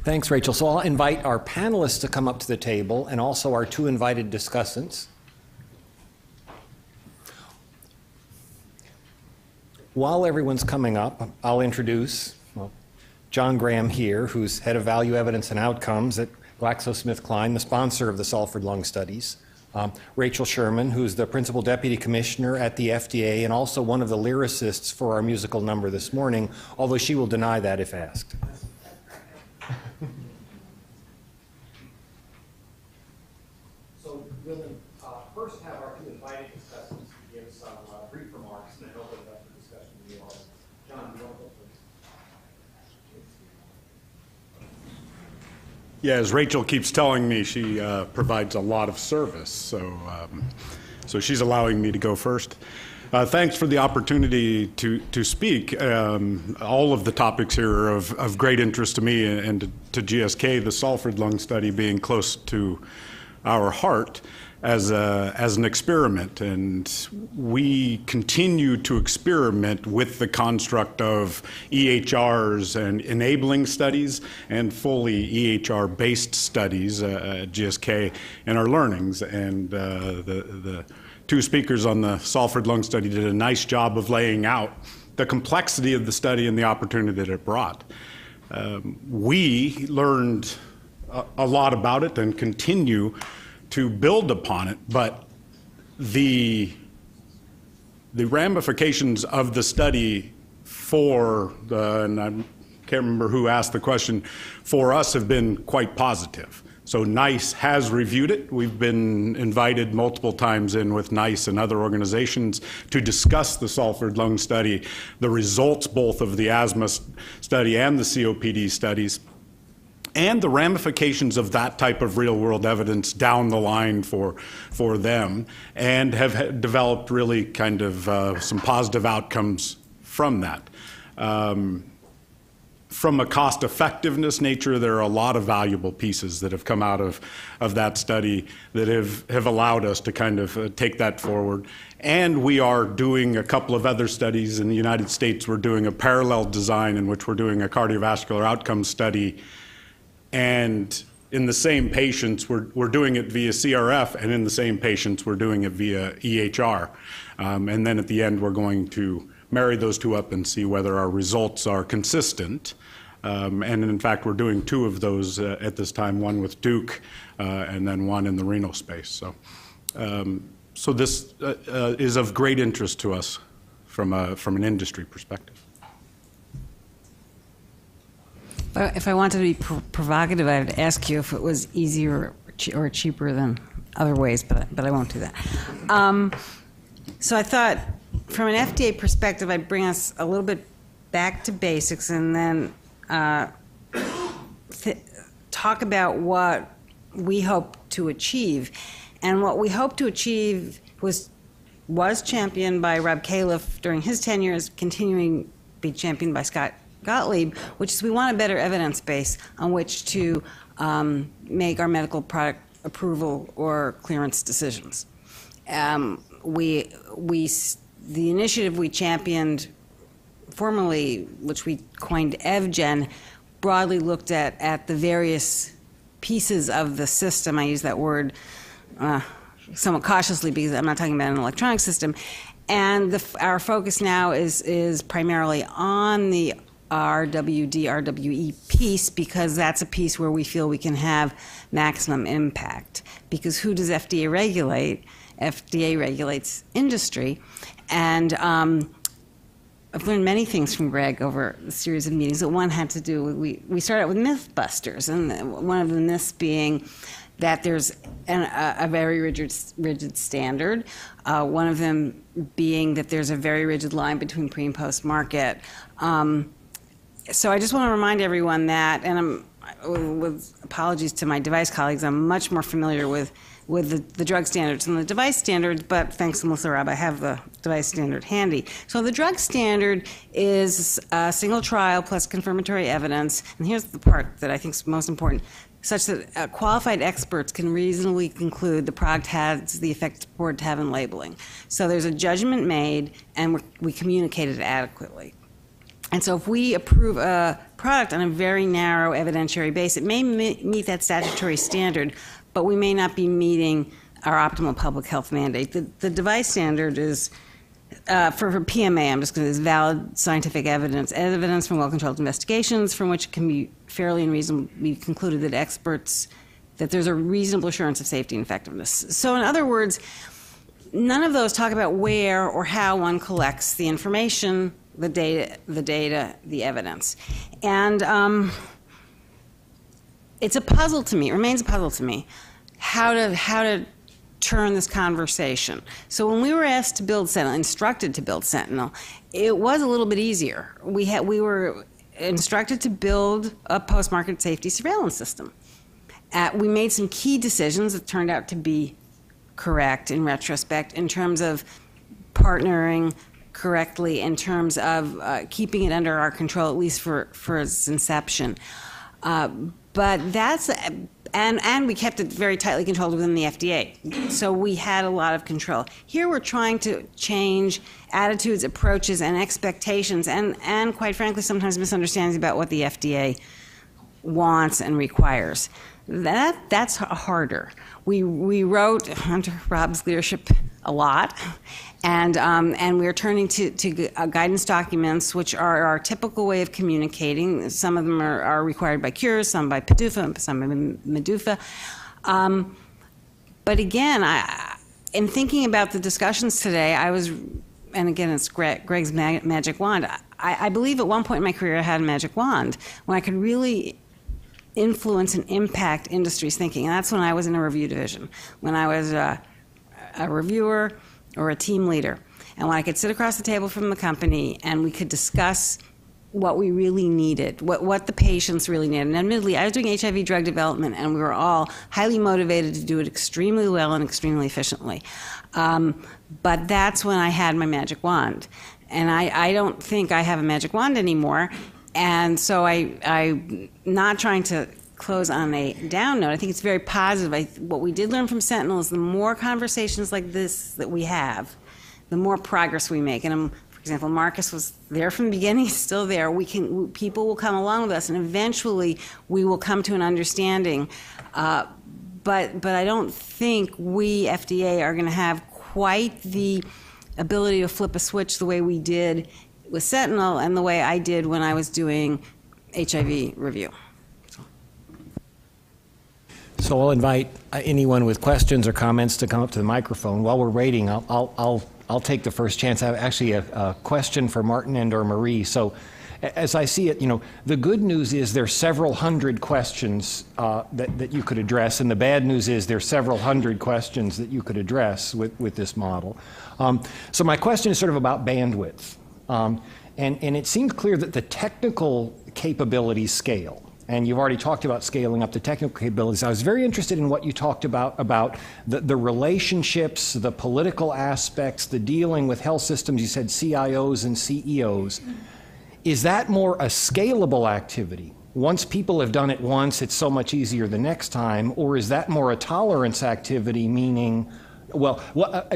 Thanks, Rachel. So I'll invite our panelists to come up to the table and also our two invited discussants. While everyone's coming up, I'll introduce John Graham here, who's head of value evidence and outcomes at GlaxoSmithKline, the sponsor of the Salford Lung Studies. Rachael Sherman, who's the principal deputy commissioner at the FDA and also one of the lyricists for our musical number this morning, although she will deny that if asked. So we'll first have our two invited discussants give some brief remarks and then open it up for discussion with the audience. John, do you want to go first? Yeah, as Rachael keeps telling me, she provides a lot of service, so she's allowing me to go first. Thanks for the opportunity to speak. All of the topics here are of great interest to me and to GSK, the Salford Lung Study being close to our heart as an experiment. And we continue to experiment with the construct of EHRs and enabling studies and fully EHR-based studies at GSK in our learnings. And the two speakers on the Salford Lung Study did a nice job of laying out the complexity of the study and the opportunity that it brought. We learned a lot about it and continue to build upon it, but the ramifications of the study and I can't remember who asked the question, for us have been quite positive. So NICE has reviewed it. We've been invited multiple times in with NICE and other organizations to discuss the Salford Lung Study, the results both of the asthma study and the COPD studies, and the ramifications of that type of real-world evidence down the line for them, and have developed really kind of some positive outcomes from that. From a cost-effectiveness nature, there are a lot of valuable pieces that have come out of that study that have allowed us to kind of take that forward. And we are doing a couple of other studies in the United States. We're doing a parallel design in which we're doing a cardiovascular outcome study. And in the same patients, we're doing it via CRF, and in the same patients, we're doing it via EHR. And then at the end, we're going to marry those two up and see whether our results are consistent. And in fact, we're doing two of those at this time, one with Duke and then one in the renal space. So this is of great interest to us from an industry perspective. If I wanted to be provocative, I'd ask you if it was easier or cheaper than other ways, but I won't do that. So I thought, from an FDA perspective, I'd bring us a little bit back to basics and then talk about what we hope to achieve. And what we hope to achieve was championed by Rob Califf during his tenure, is continuing to be championed by Scott Gottlieb, which is we want a better evidence base on which to make our medical product approval or clearance decisions. The initiative we championed formerly, which we coined EvGen, broadly looked at the various pieces of the system. I use that word somewhat cautiously because I'm not talking about an electronic system. And our focus now is primarily on the RWD, RWE piece, because that's a piece where we feel we can have maximum impact. Because who does FDA regulate? FDA regulates industry. And I've learned many things from Greg over a series of meetings. But one had to do with, we started out with mythbusters, and one of the myths being that there's a very rigid standard. One of them being that there's a very rigid line between pre and post market. So I just want to remind everyone that, and with apologies to my device colleagues, I'm much more familiar with the drug standards and the device standards, but thanks to Melissa Robb, I have the device standard handy. So the drug standard is a single trial plus confirmatory evidence, and here's the part that I think is most important, such that qualified experts can reasonably conclude the product has the effect it's purported to have in labeling. So there's a judgment made, and we communicate it adequately. And so if we approve a product on a very narrow evidentiary base, it may meet that statutory standard, but we may not be meeting our optimal public health mandate. The device standard is, for PMA, I'm just going to, is valid scientific evidence from well-controlled investigations from which it can be fairly and reasonably concluded that there's a reasonable assurance of safety and effectiveness. So in other words, none of those talk about where or how one collects the information, the data, the evidence. And it's a puzzle to me, it remains a puzzle to me, how to turn this conversation. So when we were asked to build Sentinel, instructed to build Sentinel, it was a little bit easier. We were instructed to build a post-market safety surveillance system. We made some key decisions that turned out to be correct in retrospect in terms of partnering correctly, in terms of keeping it under our control, at least for its inception. But that's, and we kept it very tightly controlled within the FDA. So we had a lot of control. Here we're trying to change attitudes, approaches, and expectations, and quite frankly, sometimes misunderstandings about what the FDA wants and requires. That's harder. We wrote under Rob's leadership a lot, and we're turning to guidance documents, which are our typical way of communicating. Some of them are required by Cures, some by PDUFA, some by MEDUFA. But again, in thinking about the discussions today, and again, it's Greg's magic wand. I believe at one point in my career I had a magic wand when I could really influence and impact industry's thinking. And that's when I was in a review division, when I was a reviewer or a team leader. And when I could sit across the table from the company and we could discuss what we really needed, what the patients really needed. And admittedly, I was doing HIV drug development, and we were all highly motivated to do it extremely well and extremely efficiently. But that's when I had my magic wand. And I don't think I have a magic wand anymore. And so I'm not trying to close on a down note. I think it's very positive. What we did learn from Sentinel is the more conversations like this that we have, the more progress we make. And for example, Marcus was there from the beginning, he's still there. People will come along with us, and eventually we will come to an understanding. But I don't think we, FDA, are going to have quite the ability to flip a switch the way we did with Sentinel and the way I did when I was doing HIV review. So I'll invite anyone with questions or comments to come up to the microphone. While we're waiting, I'll take the first chance. I have actually a question for Martin and or Marie. So as I see it, the good news is there's several hundred questions that you could address, and the bad news is there's several hundred questions that you could address with this model. So my question is sort of about bandwidth. And it seems clear that the technical capabilities scale. And you've already talked about scaling up the technical capabilities. I was very interested in what you talked about the relationships, the political aspects, the dealing with health systems. You said CIOs and CEOs. Is that more a scalable activity? Once people have done it once, it's so much easier the next time. Or is that more a tolerance activity, meaning, well,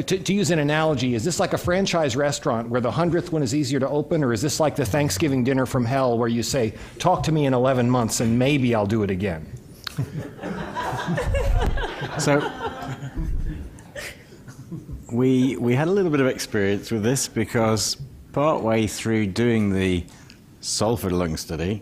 to use an analogy, is this like a franchise restaurant where the 100th one is easier to open, or is this like the Thanksgiving dinner from hell where you say, talk to me in 11 months and maybe I'll do it again? So we had a little bit of experience with this because partway through doing the Salford lung study,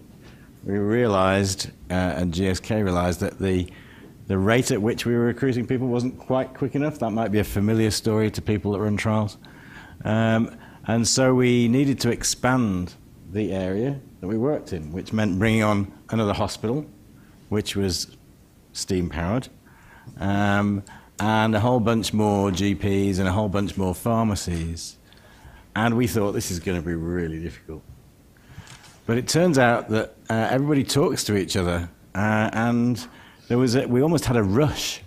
we realized, and GSK realized, that the rate at which we were recruiting people wasn't quite quick enough. That might be a familiar story to people that run trials. And so we needed to expand the area that we worked in, which meant bringing on another hospital, which was steam-powered, and a whole bunch more GPs and a whole bunch more pharmacies. And we thought this is going to be really difficult. But it turns out that everybody talks to each other, and we almost had a rush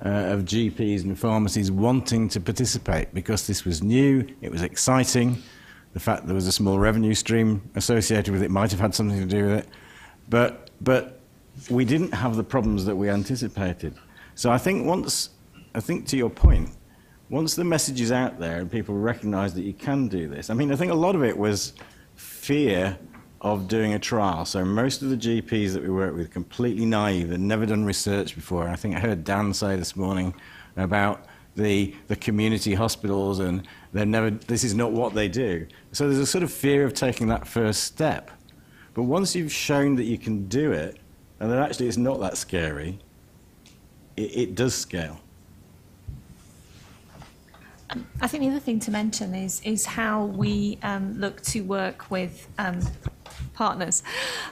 of GPs and pharmacies wanting to participate because this was new, it was exciting. The fact there was a small revenue stream associated with it might have had something to do with it. But we didn't have the problems that we anticipated. So I think to your point, once the message is out there and people recognize that you can do this, I mean, I think a lot of it was fear of doing a trial. So most of the GPs that we work with are completely naive. They've never done research before. I think I heard Dan say this morning about the community hospitals, and this is not what they do. So there's a sort of fear of taking that first step. But once you've shown that you can do it, and that actually it's not that scary, it does scale. I think the other thing to mention is how we look to work with partners.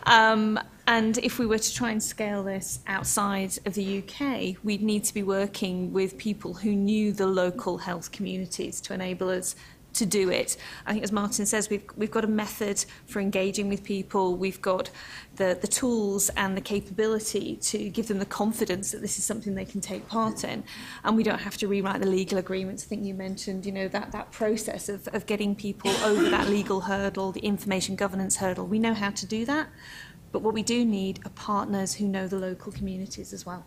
And if we were to try and scale this outside of the UK, we'd need to be working with people who knew the local health communities to enable us to do it. I think, as Martin says, we've got a method for engaging with people. We've got the tools and the capability to give them the confidence that this is something they can take part in. And we don't have to rewrite the legal agreements. I think you mentioned, that process of getting people over that legal hurdle, the information governance hurdle. We know how to do that. But what we do need are partners who know the local communities as well.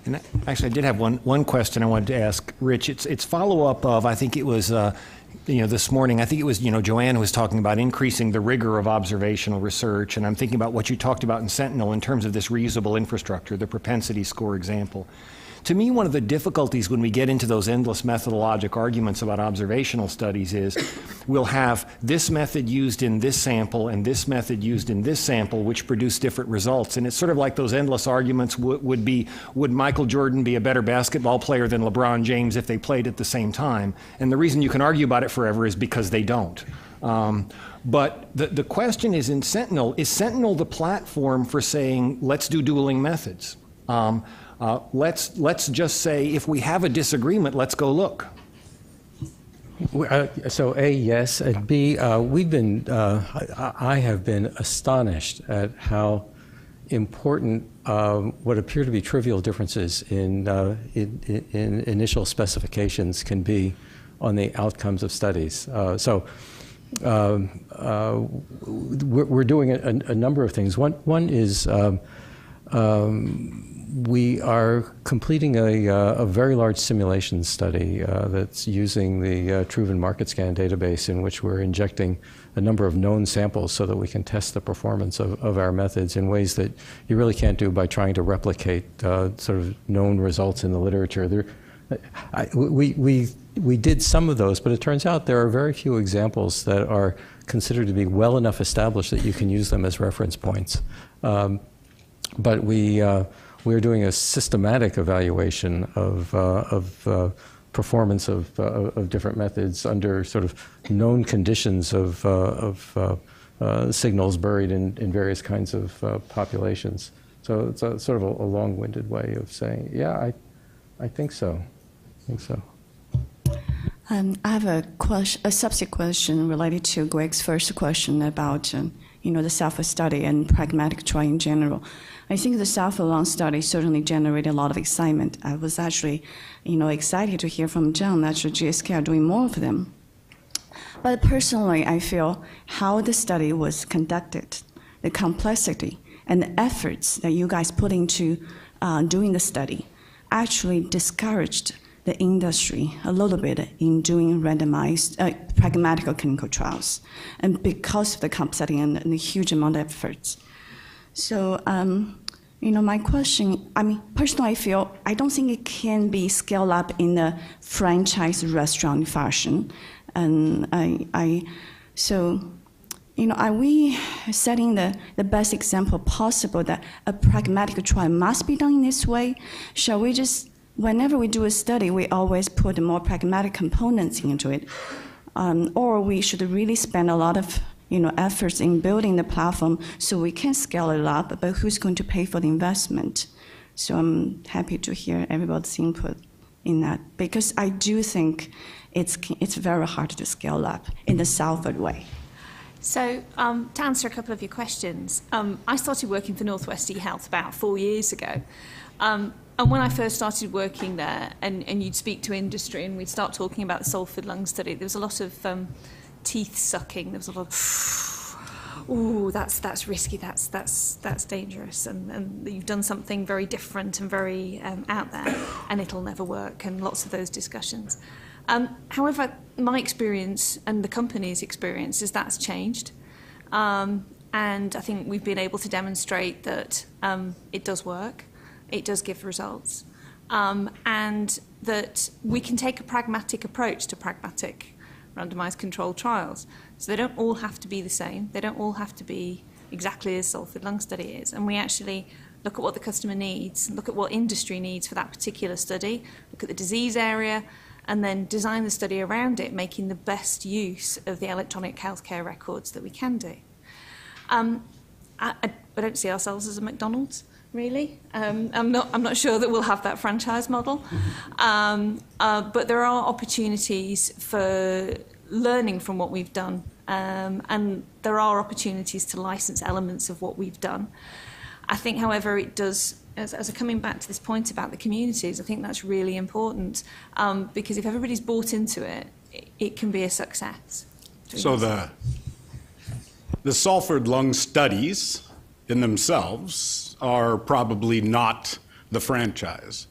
And actually, I did have one question I wanted to ask Rich. It's follow-up of, I think it was, this morning, I think it was, Joanne was talking about increasing the rigor of observational research, and I'm thinking about what you talked about in Sentinel in terms of this reusable infrastructure, the propensity score example. To me, one of the difficulties when we get into those endless methodologic arguments about observational studies is we'll have this method used in this sample and this method used in this sample, which produce different results. And it's sort of like those endless arguments would Michael Jordan be a better basketball player than LeBron James if they played at the same time? And the reason you can argue about it forever is because they don't. But the question is, is Sentinel the platform for saying, let's do dueling methods? Let's just say, if we have a disagreement, let's go look. So A, yes, and B, I have been astonished at how important what appear to be trivial differences in initial specifications can be on the outcomes of studies. We're doing a number of things. One is we are completing a very large simulation study that's using the Truven Market Scan database, in which we're injecting a number of known samples so that we can test the performance of our methods in ways that you really can't do by trying to replicate sort of known results in the literature. We did some of those, but it turns out there are very few examples that are considered to be well enough established that you can use them as reference points. But we're doing a systematic evaluation of performance of different methods under sort of known conditions of signals buried in various kinds of populations. So it's a sort of a long-winded way of saying, yeah, I think so. I have a subsequent question related to Greg's first question about the self-study and pragmatic trial in general. I think the self-alone study certainly generated a lot of excitement. I was actually, excited to hear from John that GSK are doing more of them. But personally, I feel how the study was conducted, the complexity and the efforts that you guys put into doing the study actually discouraged the industry a little bit in doing randomized, pragmatic clinical trials, and because of the complexity and the huge amount of efforts. So, my question, personally, I don't think it can be scaled up in a franchise restaurant fashion. And are we setting the best example possible that a pragmatic trial must be done in this way? Shall we just, whenever we do a study, we always put more pragmatic components into it? Or we should really spend a lot of efforts in building the platform so we can scale it up, but who's going to pay for the investment? So I'm happy to hear everybody's input in that, because I do think it's very hard to scale up in the Salford way. So to answer a couple of your questions, I started working for Northwest eHealth about 4 years ago. And when I first started working there, and you'd speak to industry and we'd start talking about the Salford lung study, there was a lot of teeth sucking. There was a lot of, ooh, that's risky, that's dangerous, and you've done something very different and very out there, and it'll never work, and lots of those discussions. However, my experience and the company's experience is that's changed. And I think we've been able to demonstrate that it does work, it does give results, and that we can take a pragmatic approach to pragmatic randomized controlled trials. So they don't all have to be the same. They don't all have to be exactly as Salford Lung Study is. And we actually look at what the customer needs, look at what industry needs for that particular study, look at the disease area, and then design the study around it, making the best use of the electronic healthcare records that we can do. I don't see ourselves as a McDonald's, really. I'm not sure that we'll have that franchise model. But there are opportunities for learning from what we've done. And there are opportunities to license elements of what we've done. I think, however, it does, as coming back to this point about the communities, I think that's really important, because if everybody's bought into it, it can be a success. So the Salford Lung Studies in themselves are probably not the franchise.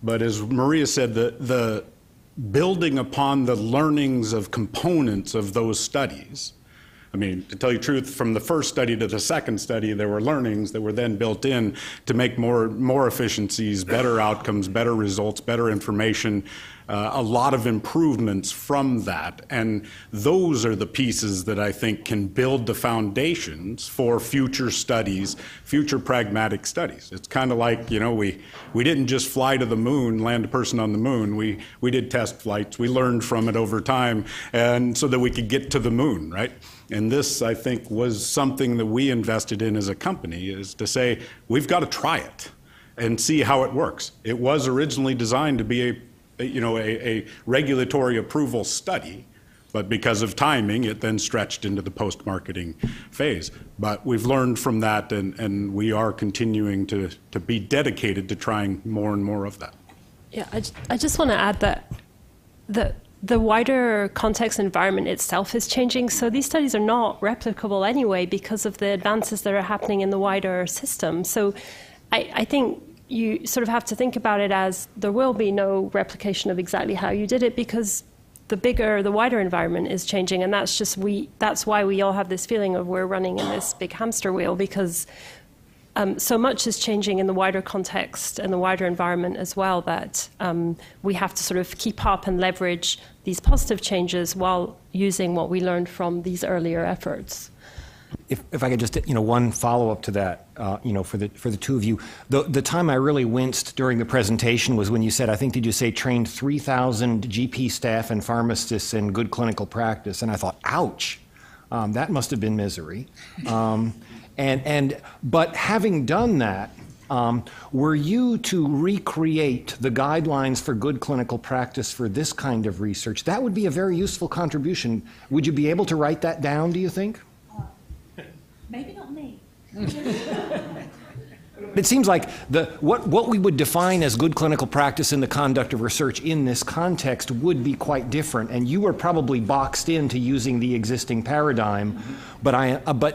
But as Maria said, the building upon the learnings of components of those studies, I mean, to tell you the truth, from the first study to the second study, there were learnings that were then built in to make more efficiencies, better outcomes, better results, better information, a lot of improvements from that. And those are the pieces that I think can build the foundations for future studies, future pragmatic studies. It's kind of like, you know, we didn't just fly to the moon, land a person on the moon. We did test flights. We learned from it over time, and so that we could get to the moon, right? And this, I think, was something that we invested in as a company, is to say, we've got to try it and see how it works. It was originally designed to be a regulatory approval study, but because of timing, it then stretched into the post-marketing phase. But we've learned from that, and we are continuing to be dedicated to trying more and more of that. Yeah, I just want to add that the wider context environment itself is changing, so these studies are not replicable anyway because of the advances that are happening in the wider system. So I think you sort of have to think about it as there will be no replication of exactly how you did it, because the wider environment is changing, and that's why we all have this feeling of we're running in this big hamster wheel, because so much is changing in the wider context and the wider environment as well, that we have to sort of keep up and leverage these positive changes while using what we learned from these earlier efforts. If I could just, one follow-up to that, for the two of you. The time I really winced during the presentation was when you said, I think, did you say trained 3,000 GP staff and pharmacists in good clinical practice? And I thought, ouch, that must have been misery. But having done that, were you to recreate the guidelines for good clinical practice for this kind of research, that would be a very useful contribution. Would you be able to write that down, do you think? Maybe not me. It seems like what we would define as good clinical practice in the conduct of research in this context would be quite different, and you were probably boxed into using the existing paradigm, but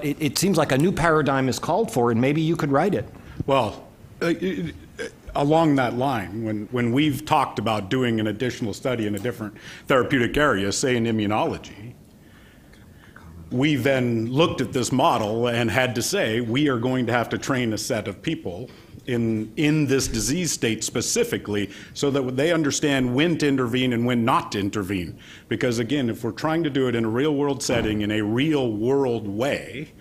it seems like a new paradigm is called for, and maybe you could write it. Well, along that line, when we've talked about doing an additional study in a different therapeutic area, say in immunology, we then looked at this model and had to say, we are going to have to train a set of people in this disease state specifically so that they understand when to intervene and when not to intervene. Because again, if we're trying to do it in a real world setting, in a real world way,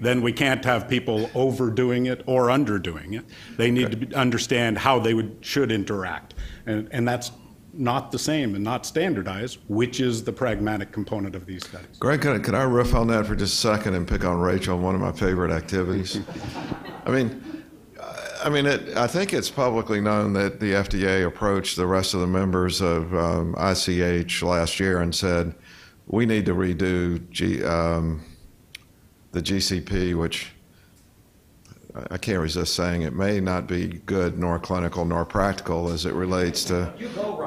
then we can't have people overdoing it or underdoing it. They need to understand how they should interact. And that's not the same and not standardized, which is the pragmatic component of these studies. Greg, could I riff on that for just a second and pick on Rachael, one of my favorite activities? I think it's publicly known that the FDA approached the rest of the members of ICH last year and said, we need to redo the GCP, which I can't resist saying it may not be good nor clinical nor practical as it relates to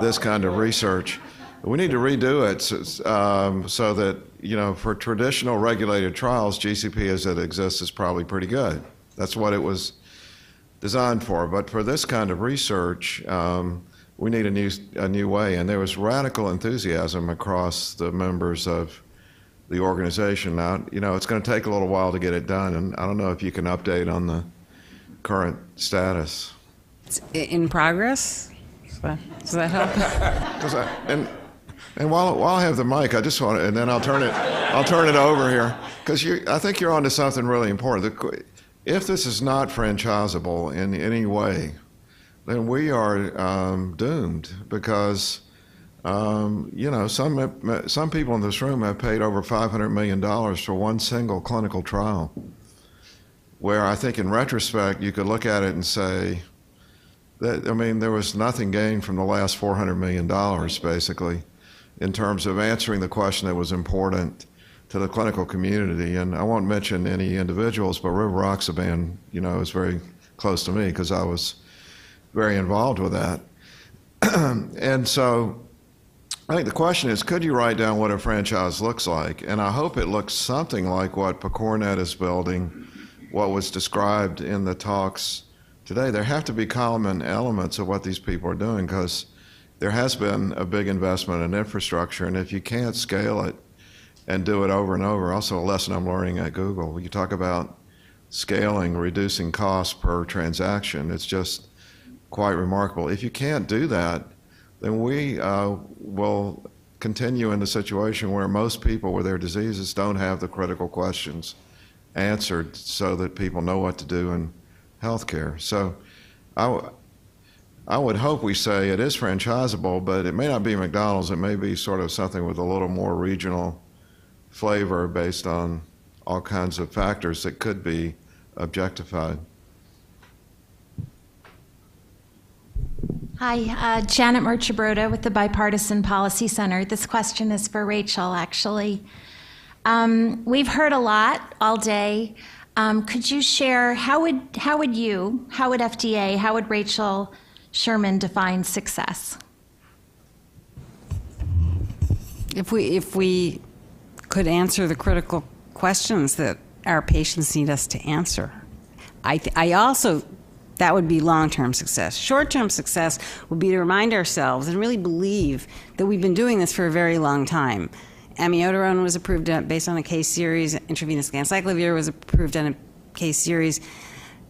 this kind of research. We need to redo it so that, for traditional regulated trials, GCP as it exists is probably pretty good. That's what it was designed for. But for this kind of research, we need a new way. And there was radical enthusiasm across the members of the organization. Now, it's going to take a little while to get it done, and I don't know if you can update on the current status. It's in progress. Does that help? And while I have the mic, I just want to, and then I'll turn it over here, because I think you're onto something really important. If this is not franchisable in any way, then we are doomed, because some people in this room have paid over $500 million for one single clinical trial, where I think in retrospect you could look at it and say that, there was nothing gained from the last $400 million, basically, in terms of answering the question that was important to the clinical community. And I won't mention any individuals, but rivaroxaban, is very close to me because I was very involved with that. And so I think the question is, could you write down what a franchise looks like? And I hope it looks something like what PecorNet is building, what was described in the talks today. There have to be common elements of what these people are doing, because there has been a big investment in infrastructure, and if you can't scale it and do it over and over, also a lesson I'm learning at Google, you talk about scaling, reducing costs per transaction. It's just quite remarkable. If you can't do that, then we will continue in the situation where most people with their diseases don't have the critical questions answered so that people know what to do in healthcare. So I would hope we say it is franchisable, but it may not be McDonald's. It may be sort of something with a little more regional flavor based on all kinds of factors that could be objectified. Hi, Janet Murchabroda with the Bipartisan Policy Center. This question is for Rachael, actually. We've heard a lot all day. Could you share, how would FDA, how would Rachael Sherman define success? If we could answer the critical questions that our patients need us to answer. I also, that would be long-term success. Short-term success would be to remind ourselves and really believe that we've been doing this for a very long time. Amiodarone was approved based on a case series. Intravenous ganciclovir was approved on a case series.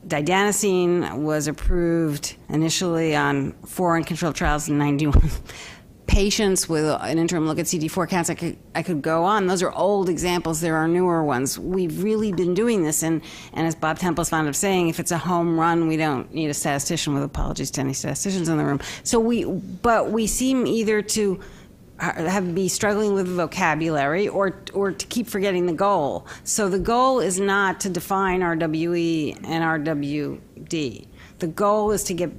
Didanosine was approved initially on 4 uncontrolled trials in 91 patients with an interim look at CD4 counts. I could go on. Those are old examples. There are newer ones. We've really been doing this, and as Bob Temple's fond of saying, if it's a home run, we don't need a statistician, with apologies to any statisticians in the room. But we seem either to be struggling with vocabulary or to keep forgetting the goal. So the goal is not to define RWE and RWD. The goal is to get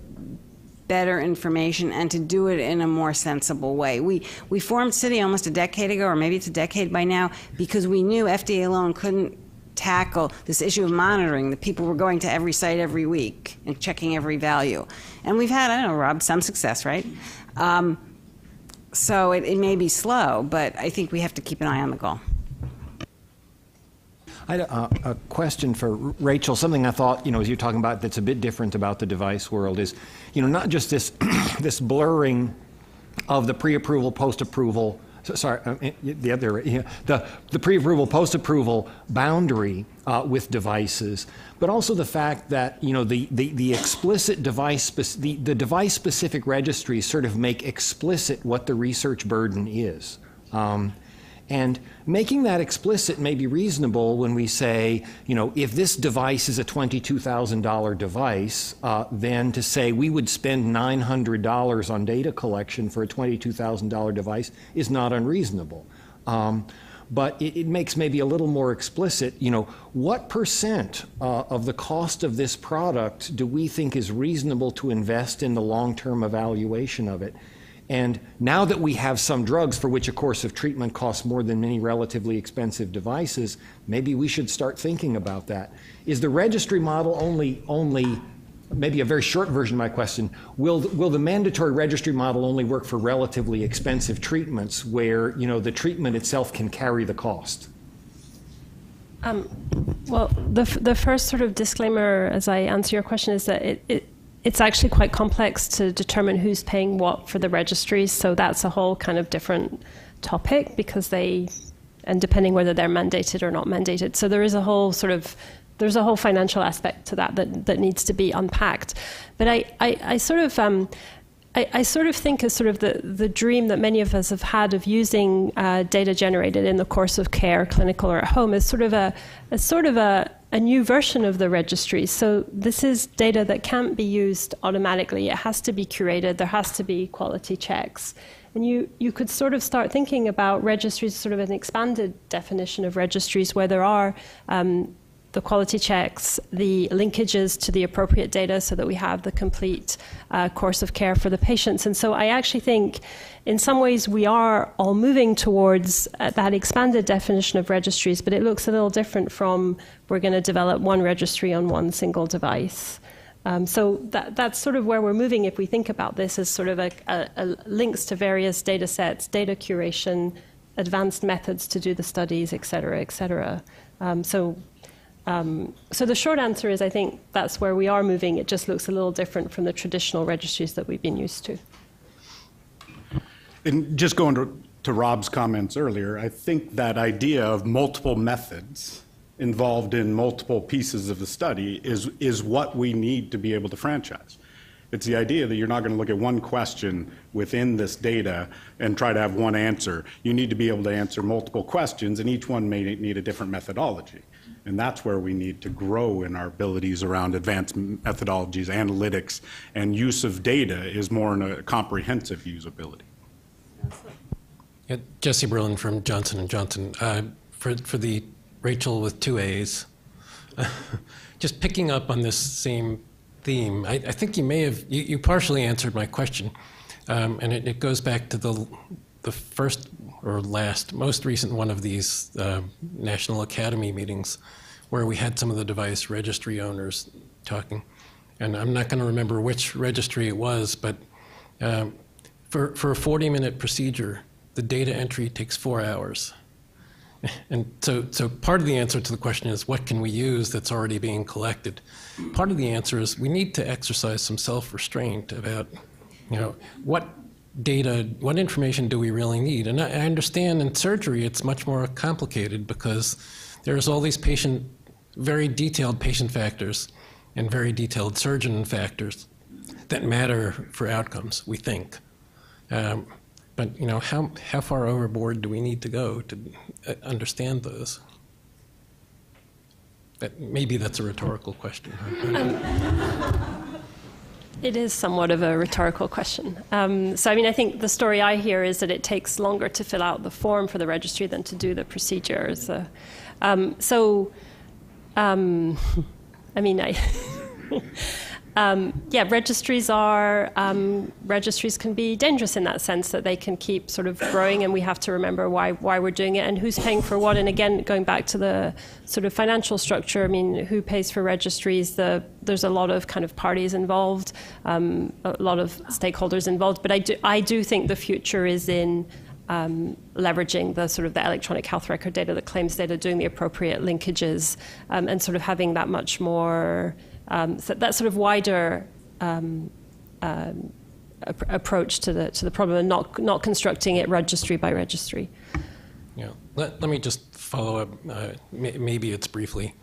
better information and to do it in a more sensible way. We formed CITI almost a decade ago, or maybe it's a decade by now, because we knew FDA alone couldn't tackle this issue of monitoring. The people were going to every site every week and checking every value. And we've had, I don't know, Rob, some success, right? So it may be slow, but I think we have to keep an eye on the goal. I had a question for Rachael. Something I thought, as you're talking about, that's a bit different about the device world is, not just this this blurring of the pre-approval, post-approval. The pre-approval, post-approval boundary with devices, but also the fact that the explicit device, the device-specific registries sort of make explicit what the research burden is. And making that explicit may be reasonable when we say, if this device is a $22,000 device, then to say we would spend $900 on data collection for a $22,000 device is not unreasonable. But it makes maybe a little more explicit, what percent of the cost of this product do we think is reasonable to invest in the long-term evaluation of it? And now that we have some drugs for which a course of treatment costs more than many relatively expensive devices, maybe we should start thinking about that. Is the registry model only maybe a very short version of my question, will the mandatory registry model only work for relatively expensive treatments where the treatment itself can carry the cost? Well, the first sort of disclaimer as I answer your question is that it's actually quite complex to determine who's paying what for the registries, so that's a whole kind of different topic because they and depending whether they're mandated or not mandated. So there is a whole there's a whole financial aspect to that needs to be unpacked. But I sort of think as sort of the dream that many of us have had of using data generated in the course of care, clinical or at home, is sort of a new version of the registry. So this is data that can't be used automatically. It has to be curated. There has to be quality checks. And you could sort of start thinking about registries, sort of an expanded definition of registries, where there are the quality checks, the linkages to the appropriate data so that we have the complete course of care for the patients. And so I actually think in some ways we are all moving towards that expanded definition of registries, but it looks a little different from we're going to develop one registry on one single device. So that's sort of where we're moving if we think about this as sort of a links to various data sets, data curation, advanced methods to do the studies, et cetera, et cetera. So the short answer is I think that's where we are moving. It just looks a little different from the traditional registries that we've been used to. And just going to Rob's comments earlier, I think that idea of multiple methods involved in multiple pieces of the study is what we need to be able to franchise. It's the idea that you're not going to look at one question within this data and try to have one answer. You need to be able to answer multiple questions, and each one may need a different methodology. And that's where we need to grow in our abilities around advanced methodologies, analytics, and use of data is more in a comprehensive usability. Yeah, Jesse Berlin from Johnson & Johnson. For the Rachael with 2 A's, just picking up on this same theme, I think you may have, you partially answered my question, and it goes back to the first or last, most recent one of these National Academy meetings where we had some of the device registry owners talking. And I'm not going to remember which registry it was, but for a 40-minute procedure, the data entry takes 4 hours. And so part of the answer to the question is, what can we use that's already being collected? Part of the answer is we need to exercise some self-restraint about, what data, what information do we really need? And I understand in surgery it's much more complicated because there's all these very detailed patient factors and very detailed surgeon factors that matter for outcomes, we think. But how far overboard do we need to go to understand those? Maybe that's a rhetorical question. It is somewhat of a rhetorical question. So, I think the story I hear is that it takes longer to fill out the form for the registry than to do the procedures. Registries can be dangerous in that sense that they can keep sort of growing, and we have to remember why we're doing it and who's paying for what. And again, going back to the sort of financial structure, who pays for registries? There's a lot of kind of parties involved, a lot of stakeholders involved. But I do think the future is in leveraging the sort of the electronic health record data, the claims data, doing the appropriate linkages, and sort of having that much more. So that sort of wider approach to the problem, and not constructing it registry by registry. Yeah, let me just follow up. Maybe it's briefly.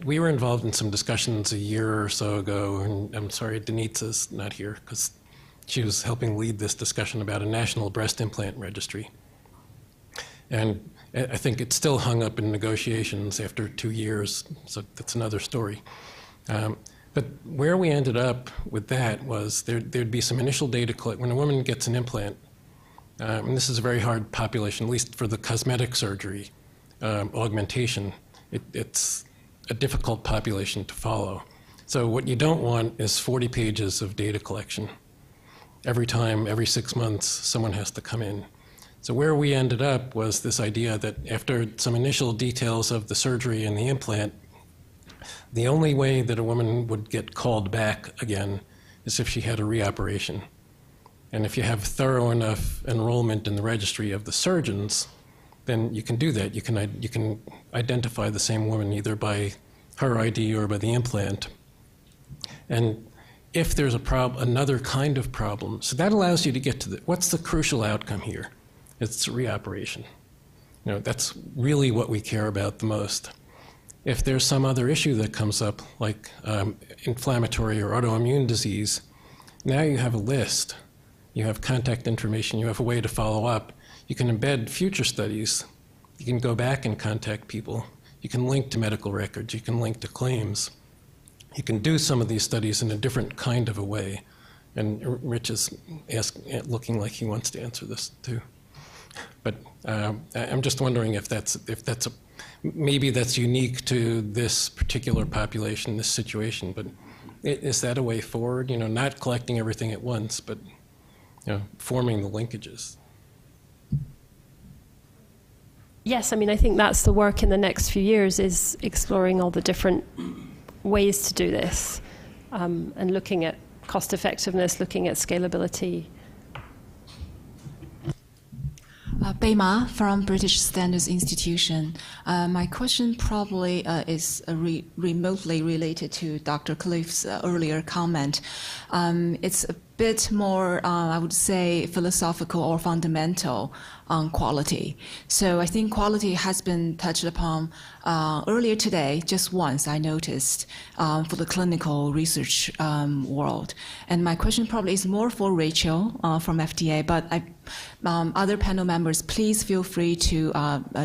We were involved in some discussions a year or so ago, and I'm sorry Denitsa's not here because she was helping lead this discussion about a national breast implant registry. And I think it's still hung up in negotiations after 2 years, so that's another story. But where we ended up with that was there'd be some initial data collect when a woman gets an implant, and this is a very hard population, at least for the cosmetic surgery augmentation. It's a difficult population to follow. So what you don't want is 40 pages of data collection. Every time, every 6 months, someone has to come in. So where we ended up was this idea that after some initial details of the surgery and the implant, the only way that a woman would get called back again is if she had a reoperation. And if you have thorough enough enrollment in the registry of the surgeons, then you can do that. You can identify the same woman either by her ID or by the implant. And if there's another kind of problem, so that allows you to get to what's the crucial outcome here? It's reoperation. That's really what we care about the most. If there's some other issue that comes up, like inflammatory or autoimmune disease, now you have a list. You have contact information. You have a way to follow up. You can embed future studies. You can go back and contact people. You can link to medical records. You can link to claims. You can do some of these studies in a different kind of a way. And Rich is looking like he wants to answer this too. But I'm just wondering if maybe that's unique to this particular population, this situation. But is that a way forward? Not collecting everything at once, but forming the linkages. Yes, I mean, I think that's the work in the next few years, is exploring all the different ways to do this, and looking at cost effectiveness, looking at scalability. Beima from British Standards Institution. My question probably is remotely related to Dr. Cliff's earlier comment. It's a bit more, I would say, philosophical or fundamental on quality. So I think quality has been touched upon earlier today, just once I noticed, for the clinical research world. And my question probably is more for Rachael from FDA, but other panel members, please feel free to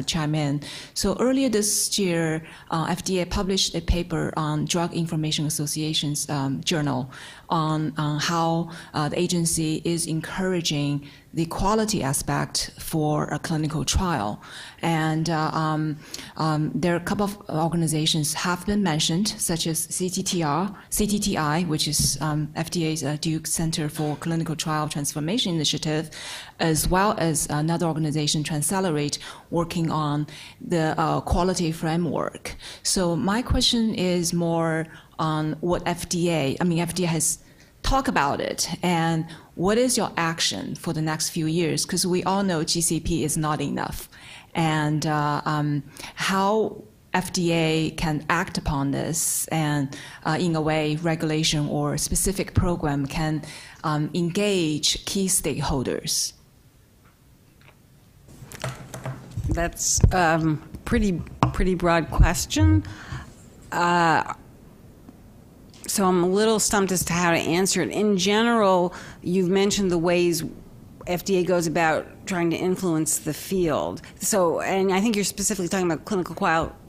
chime in. So earlier this year, FDA published a paper on Drug Information Association's journal on how the agency is encouraging the quality aspect for a clinical trial. And there are a couple of organizations have been mentioned, such as CTTI, which is FDA's Duke Center for Clinical Trial Transformation Initiative, as well as another organization, Transcelerate, working on the quality framework. So my question is more on what FDA has talked about it, and what is your action for the next few years? Because we all know GCP is not enough, and how FDA can act upon this, and in a way, regulation or specific program can engage key stakeholders. That's pretty broad question. So I'm a little stumped as to how to answer it. In general, you've mentioned the ways FDA goes about trying to influence the field. So, and I think you're specifically talking about clinical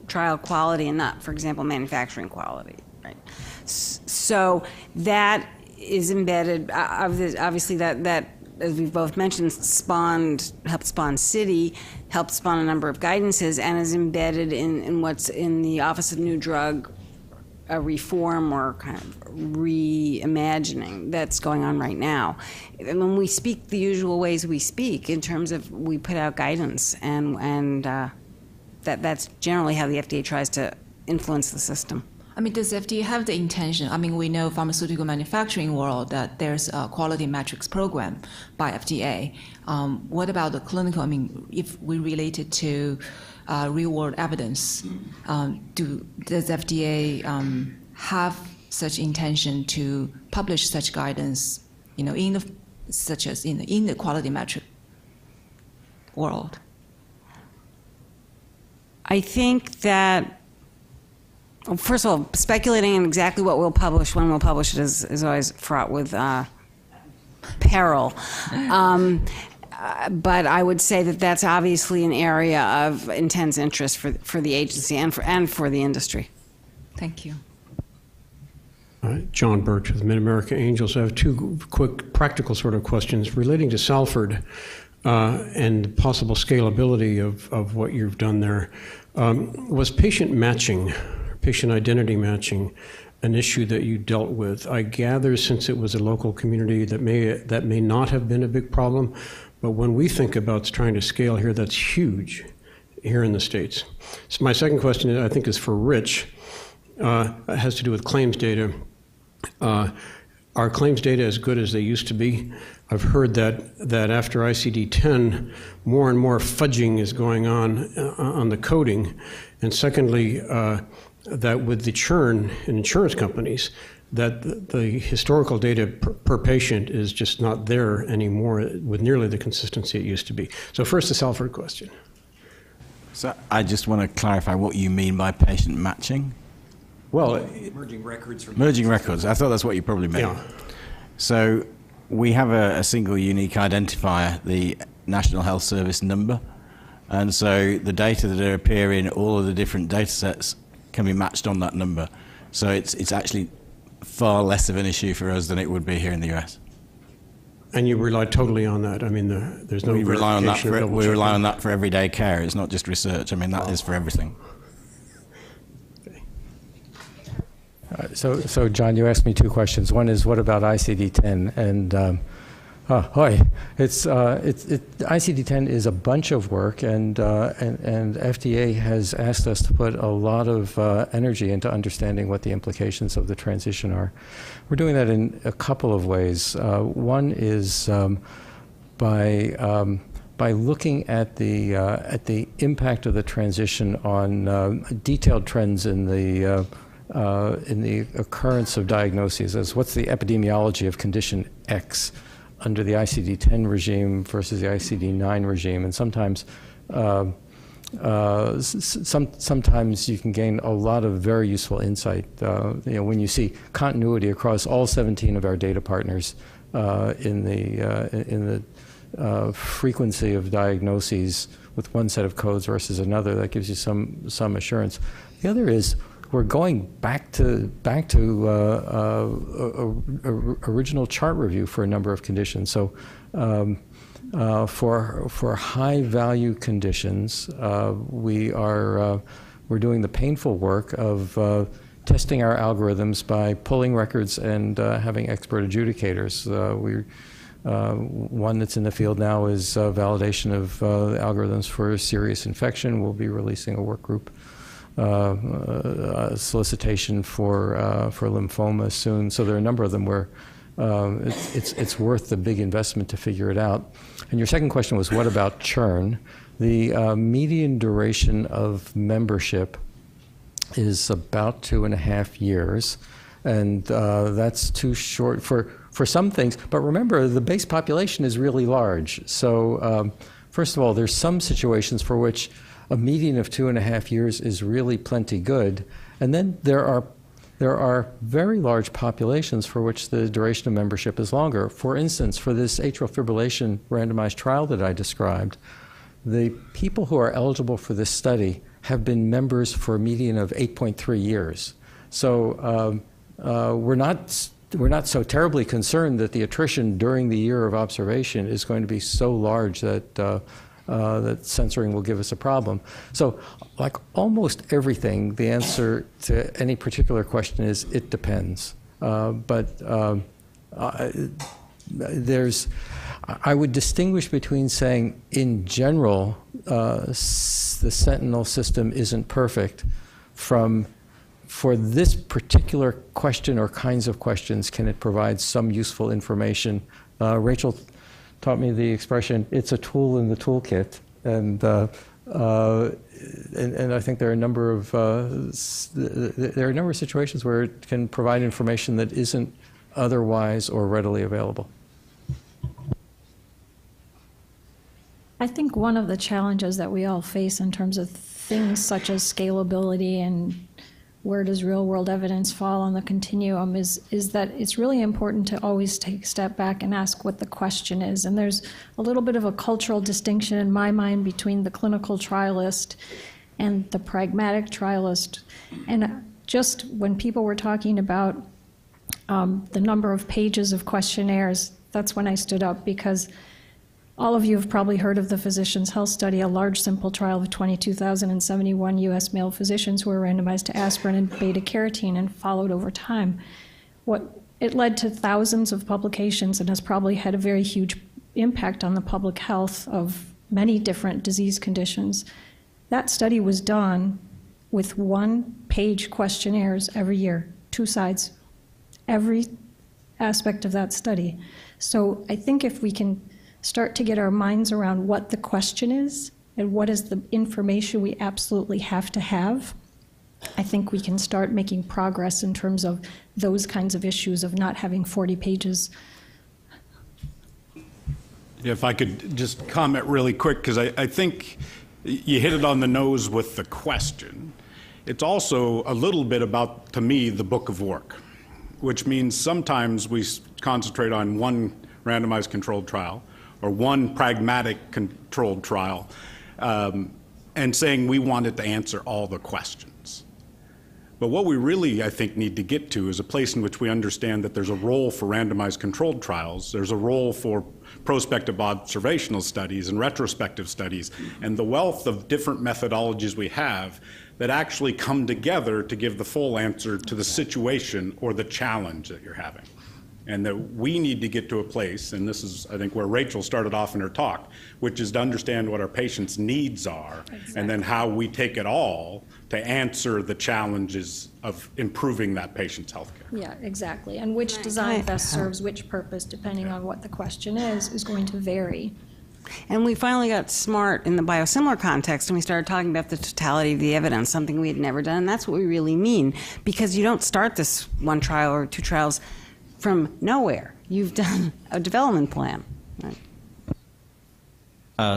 trial quality and not, for example, manufacturing quality, right? So that is embedded, obviously that as we've both mentioned, helped spawn City, helped spawn a number of guidances, and is embedded in what's in the Office of New Drug reform or kind of reimagining that's going on right now. And when we speak the usual ways we speak, in terms of we put out guidance, and that's generally how the FDA tries to influence the system. I mean, does FDA have the intention? I mean, we know pharmaceutical manufacturing world that there's a quality metrics program by FDA. What about the clinical? I mean, if we relate it to real-world evidence, does FDA have such intention to publish such guidance, such as in the quality metric world? I think that, first of all, speculating on exactly what we'll publish, when we'll publish it, is always fraught with peril. But I would say that that's obviously an area of intense interest for the agency and for the industry. Thank you. John Birch with Mid-America Angels. I have two quick practical sort of questions relating to Salford and possible scalability of what you've done there. Was patient matching, patient identity matching, an issue that you dealt with? I gather, since it was a local community, that may not have been a big problem. But when we think about trying to scale here, that's huge here in the States. So my second question, I think, is for Rich. It has to do with claims data. Are claims data as good as they used to be? I've heard that after ICD-10, more and more fudging is going on the coding. And secondly, that with the churn in insurance companies, that the historical data per patient is just not there anymore with nearly the consistency it used to be. So first, the Salford question. So I just want to clarify what you mean by patient matching. Well, merging records. Merging records. I thought that's what you probably meant. Yeah. So we have a single unique identifier, the National Health Service number. And so the data that appear in all of the different data sets can be matched on that number. So it's actually far less of an issue for us than it would be here in the US. And you rely totally on that. I mean, there's no We rely on that verification or double we rely checking. on that for everyday care. It's not just research. I mean, that is for everything. So John, you asked me two questions. One is, what about ICD-10? And ICD-10 is a bunch of work, and FDA has asked us to put a lot of energy into understanding what the implications of the transition are. We're doing that in a couple of ways. One is by looking at the impact of the transition on detailed trends in the occurrence of diagnoses, as what's the epidemiology of condition X under the ICD-10 regime versus the ICD-9 regime, and sometimes sometimes you can gain a lot of very useful insight. When you see continuity across all 17 of our data partners in the frequency of diagnoses with one set of codes versus another, that gives you some assurance. The other is, we're going back to original chart review for a number of conditions. So for high value conditions, we're doing the painful work of testing our algorithms by pulling records and having expert adjudicators. One that's in the field now is validation of algorithms for serious infection. We'll be releasing a work group solicitation for lymphoma soon. So there are a number of them where it's worth the big investment to figure it out. And your second question was, what about churn? The median duration of membership is about 2.5 years, and that's too short for some things. But remember, the base population is really large. So first of all, there's some situations for which a median of 2.5 years is really plenty good. And then there are very large populations for which the duration of membership is longer. For instance, for this atrial fibrillation randomized trial that I described, the people who are eligible for this study have been members for a median of 8.3 years. So we're not so terribly concerned that the attrition during the year of observation is going to be so large that that censoring will give us a problem. So, like almost everything, the answer to any particular question is it depends. I would distinguish between saying, in general, the Sentinel system isn't perfect, from for this particular question or kinds of questions, can it provide some useful information? Rachael taught me the expression, it's a tool in the toolkit. And I think there are a number of situations where it can provide information that isn't otherwise or readily available. I think one of the challenges that we all face in terms of things such as scalability and where does real-world evidence fall on the continuum is that it's really important to always take a step back and ask what the question is. And there's a little bit of a cultural distinction in my mind between the clinical trialist and the pragmatic trialist. And just when people were talking about the number of pages of questionnaires, that's when I stood up, because all of you have probably heard of the Physicians' Health Study, a large simple trial of 22,071 U.S. male physicians who were randomized to aspirin and beta-carotene and followed over time. It led to thousands of publications and has probably had a very huge impact on the public health of many different disease conditions. That study was done with one-page questionnaires every year, 2 sides, every aspect of that study. So I think if we can start to get our minds around what the question is and what is the information we absolutely have to have, I think we can start making progress in terms of those kinds of issues of not having 40 pages. If I could just comment really quick, because I think you hit it on the nose with the question. It's also a little bit about, to me, the book of work, which means sometimes we concentrate on one randomized controlled trial or one pragmatic controlled trial and saying we wanted to answer all the questions. But what we really, I think, need to get to is a place in which we understand that there's a role for randomized controlled trials, there's a role for prospective observational studies and retrospective studies, and the wealth of different methodologies we have that actually come together to give the full answer to the situation or the challenge that you're having. And that we need to get to a place, and this is, I think, where Rachael started off in her talk, which is to understand what our patients' needs are, and then how we take it all to answer the challenges of improving that patient's health care. Yeah, exactly. And which design best serves which purpose, depending on what the question is going to vary. And we finally got smart in the biosimilar context, and we started talking about the totality of the evidence, something we had never done. And that's what we really mean, because you don't start this one trial or two trials from nowhere. You've done a development plan. Right?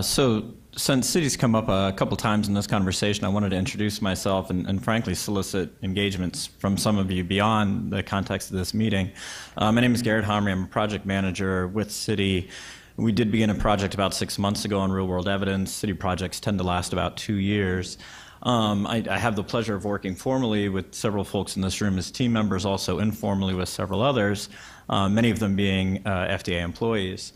So since city's come up a couple times in this conversation, I wanted to introduce myself and frankly solicit engagements from some of you beyond the context of this meeting. My name is Garrett Homry. I'm a project manager with City. We did begin a project about 6 months ago on real-world evidence. City projects tend to last about 2 years. I have the pleasure of working formally with several folks in this room as team members, also informally with several others, many of them being FDA employees.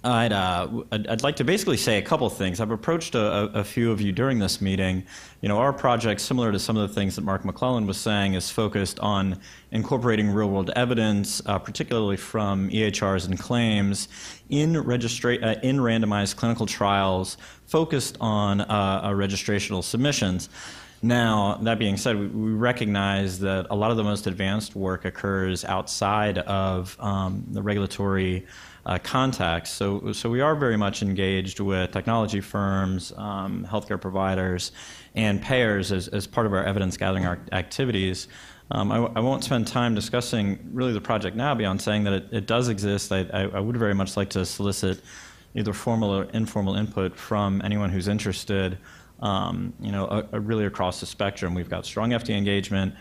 I'd like to basically say a couple things. I've approached a few of you during this meeting. You know, our project, similar to some of the things that Mark McClellan was saying, is focused on incorporating real-world evidence, particularly from EHRs and claims, in randomized clinical trials focused on registrational submissions. Now, that being said, we recognize that a lot of the most advanced work occurs outside of the regulatory context. So we are very much engaged with technology firms, healthcare providers, and payers as part of our evidence gathering activities. I won't spend time discussing really the project now beyond saying that it does exist. I would very much like to solicit either formal or informal input from anyone who's interested, really across the spectrum. We've got strong FDA engagement,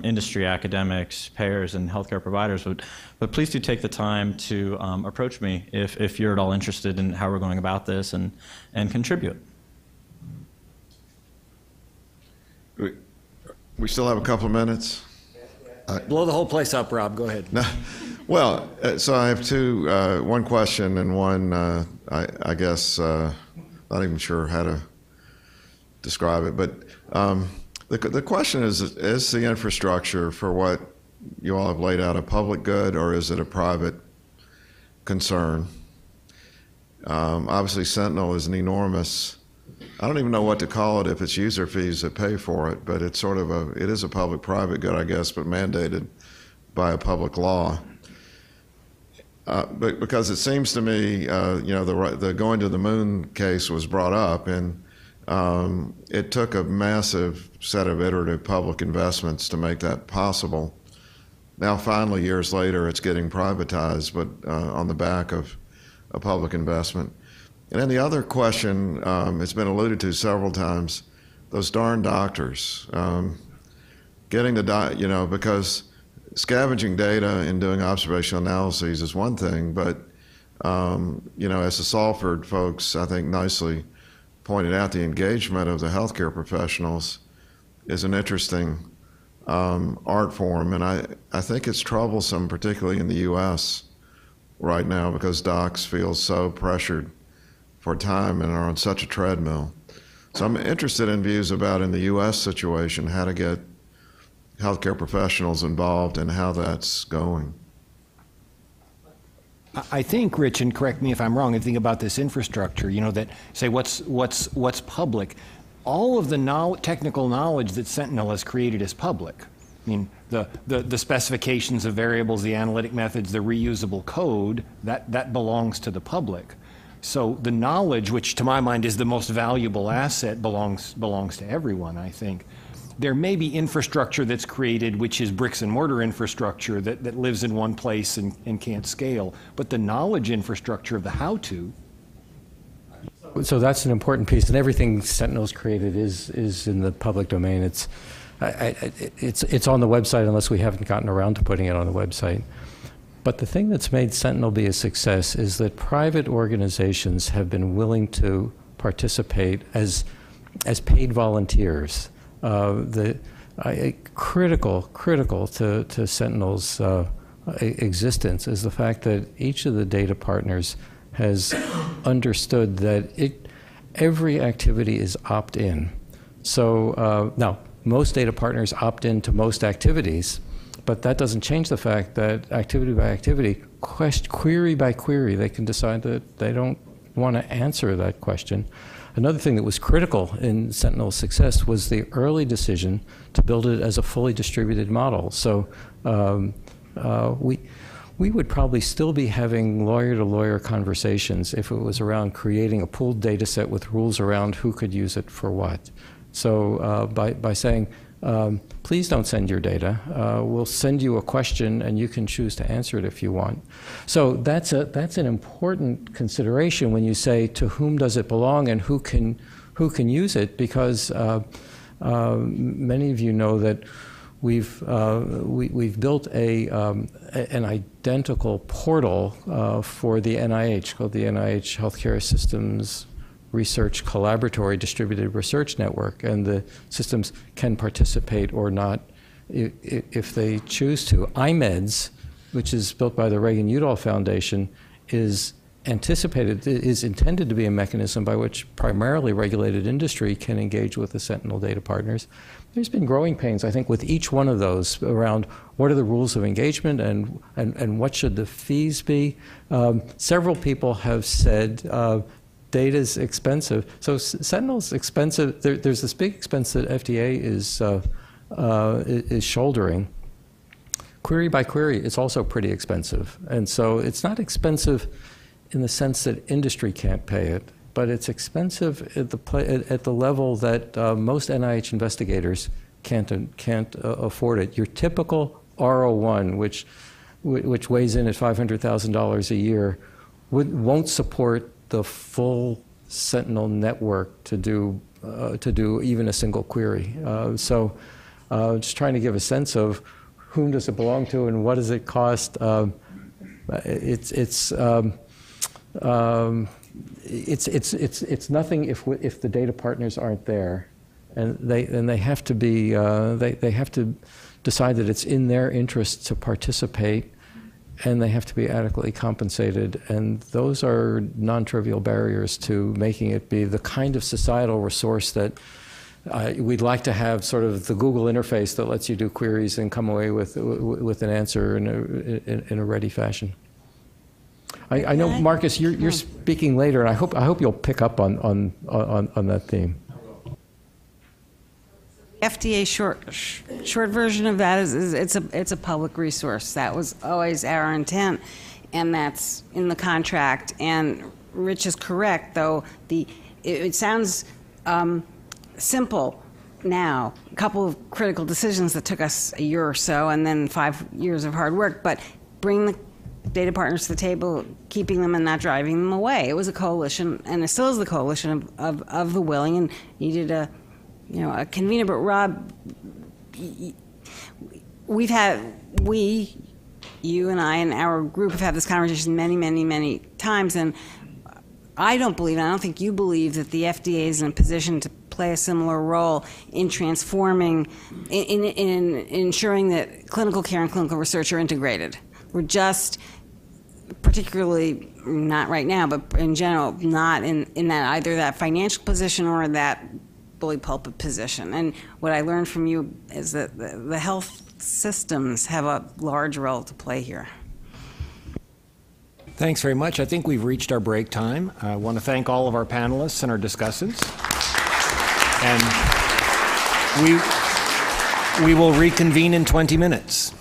industry, academics, payers, and healthcare providers. But please do take the time to approach me if you're at all interested in how we're going about this and contribute. We still have a couple of minutes. Blow the whole place up, Rob. Go ahead. No. Well, so I have two, one question and one, I guess, not even sure how to describe it, but the question is the infrastructure for what you all have laid out a public good, or is it a private concern? Obviously, Sentinel is an enormous, I don't even know what to call it if it's user fees that pay for it, but it's sort of it is a public-private good, I guess, but mandated by a public law. But because it seems to me, the going to the moon case was brought up, and it took a massive set of iterative public investments to make that possible. Now, finally, years later, it's getting privatized, but on the back of a public investment. And then the other question, it's been alluded to several times, those darn doctors. Getting the, because scavenging data and doing observational analyses is one thing, but, as the Salford folks, I think, nicely pointed out, the engagement of the healthcare professionals is an interesting art form, and I think it's troublesome, particularly in the U.S. right now, because docs feel so pressured for time and are on such a treadmill. So I'm interested in views about, in the U.S. situation, how to get healthcare professionals involved and how that's going. I think, Rich, and correct me if I'm wrong, and think about this infrastructure, that say what's public. All of the technical knowledge that Sentinel has created is public. I mean, the specifications of variables, the analytic methods, the reusable code, that belongs to the public. So the knowledge, which to my mind is the most valuable asset, belongs to everyone, I think. There may be infrastructure that's created, which is bricks and mortar infrastructure that lives in one place and can't scale. But the knowledge infrastructure of the how-to. that's an important piece, and everything Sentinel's created is in the public domain. It's on the website unless we haven't gotten around to putting it on the website. But the thing that's made Sentinel be a success is that private organizations have been willing to participate as paid volunteers. Critical to Sentinel's existence is the fact that each of the data partners has understood that every activity is opt-in. So now, most data partners opt in to most activities, but that doesn't change the fact that activity by activity, query by query, they can decide that they don't want to answer that question. Another thing that was critical in Sentinel's success was the early decision to build it as a fully distributed model. So we would probably still be having lawyer-to-lawyer conversations if it was around creating a pooled data set with rules around who could use it for what. So by saying, please don't send your data, we'll send you a question and you can choose to answer it if you want. So that's an important consideration when you say to whom does it belong and who can use it, because many of you know that we've built an identical portal for the NIH called the NIH Healthcare Systems Research Collaboratory Distributed Research Network, and the systems can participate or not if they choose to. IMEDS, which is built by the Reagan-Udall Foundation, is intended to be a mechanism by which primarily regulated industry can engage with the Sentinel data partners. There's been growing pains, I think, with each one of those around what are the rules of engagement and what should the fees be. Several people have said data's expensive. So Sentinel's expensive. There's this big expense that FDA is shouldering. Query by query, it's also pretty expensive. And so it's not expensive in the sense that industry can't pay it, but it's expensive at the level that most NIH investigators can't afford it. Your typical R01, which weighs in at $500,000 a year, won't support the full Sentinel network to do even a single query. So just trying to give a sense of whom does it belong to and what does it cost. It's nothing if the data partners aren't there, and they have to be they have to decide that it's in their interest to participate, and they have to be adequately compensated, and those are non-trivial barriers to making it be the kind of societal resource that we'd like to have, sort of the Google interface that lets you do queries and come away with an answer in a ready fashion. I know, Marcus, you're speaking later, and I hope you'll pick up on that theme. FDA short version of that is it's a public resource. That was always our intent, and that's in the contract. And Rich is correct, though it sounds simple now. A couple of critical decisions that took us a year or so, and then 5 years of hard work. But bring the data partners to the table, keeping them and not driving them away. It was a coalition, and it still is the coalition of the willing, and needed a convener. But Rob, you and I and our group have had this conversation many times, and I don't think you believe that the FDA is in a position to play a similar role in transforming, in ensuring that clinical care and clinical research are integrated. We're just, particularly not right now, but in general, not in that either that financial position or that bully pulpit position. And what I learned from you is that the health systems have a large role to play here. Thanks very much. I think we've reached our break time. I want to thank all of our panelists and our discussants. And we will reconvene in 20 minutes.